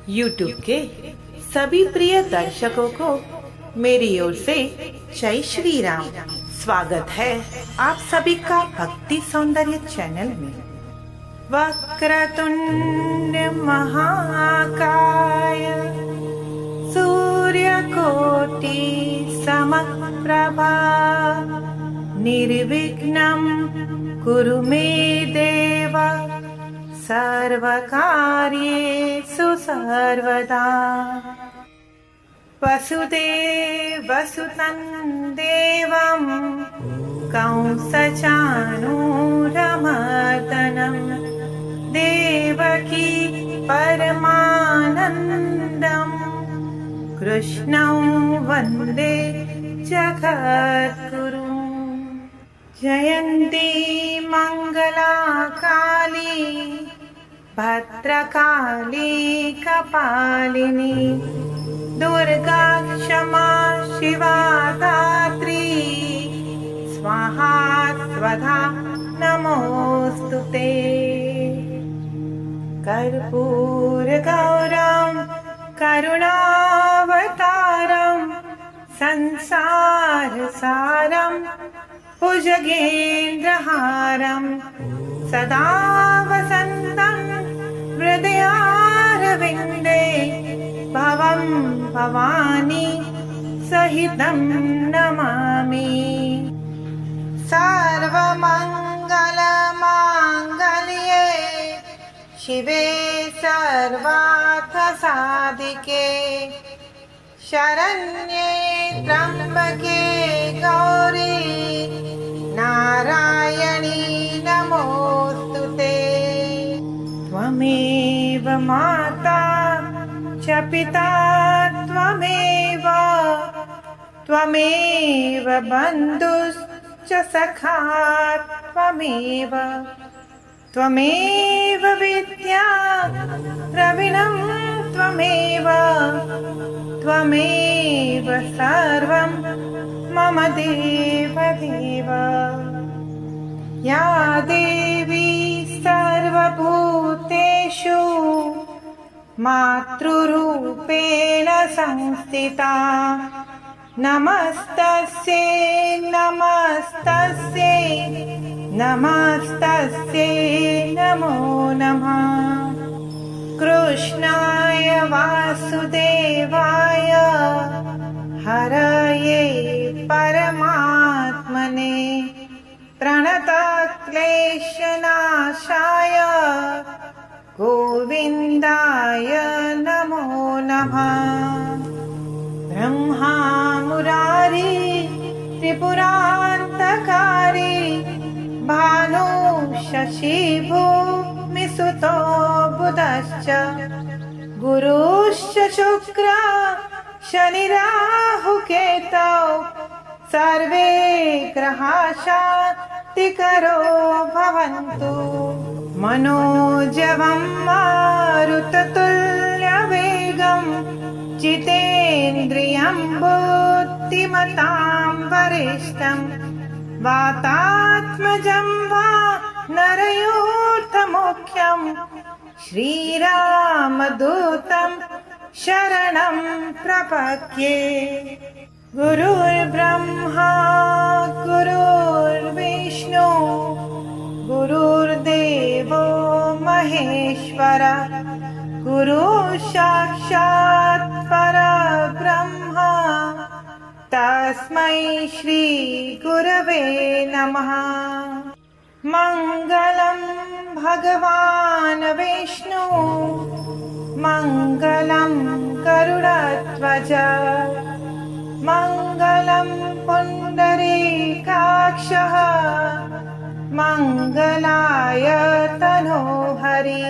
YouTube के सभी प्रिय दर्शकों को मेरी ओर से जय श्री राम। स्वागत है आप सभी का भक्ति सौंदर्य चैनल में। वक्रतुंड महाकाय सूर्यकोटि समप्रभा निर्विघ्नं कुरु मे देव सर्वकार्येषु सर्वदा। वसुदेवसुतं देवं कंसचाणूरमर्दनं देवकी परमानन्दं कृष्णं वन्दे जगद्गुरुं। जयन्ती मंगला काली भद्रकाली कपालिनी दुर्गा क्षमा शिवा धात्री स्वाहा स्वधा नमोस्तुते। कर्पूरगौरं करुणावतारं संसारसारं भुजगेन्द्रहारं सदा वसन्तं हृदयारविन्दे भवं भवानी सहितं नमामि। सर्वमङ्गलमाङ्गल्ये शिवे सर्वार्थसाधिके शरण्ये त्र्यम्बके गौरी नारायणी नमोस्तुते। त्वमेव माता च पिता त्वमेव बन्धुश्च सखा त्वमेव विद्या द्रविणं त्वमेव सर्वं मम देवदेव। या देवी सर्वभूतेषु मातृरूपेण संस्थिता नमस्तस्यै नमो नमः। कृष्णाय वासुदेवाय हरये परमात्मने प्रणतक्लेशनाशाय गोविन्दाय नमो नमः। ब्रह्मा मुरारी त्रिपुरान्तकारी भानु शशि भूमिसुतो बुधश्च गुरुश्च शुक्र शनिराहुकेतौ सर्वे ग्रहाः शान्तिकरो भवन्तु। मनोजवं मारुततुल्यवेगं जितेन्द्रियं बुद्धिमतां वरिष्ठं वातात्मजं वा नरयूथमुख्यं श्रीरामदूतं शरणं प्रपद्ये। गुरुर्ब्रह्मा गुरुर्विष्णु गुरुर्देवो महेश्वर गुरुः साक्षात् परब्रह्म तस्मै श्री गुरवे नमः। मंगलं भगवान् विष्णु मंगलं गरुडध्वज मंगलं पुण्डरीकाक्षः मंगलाय तनोहरि।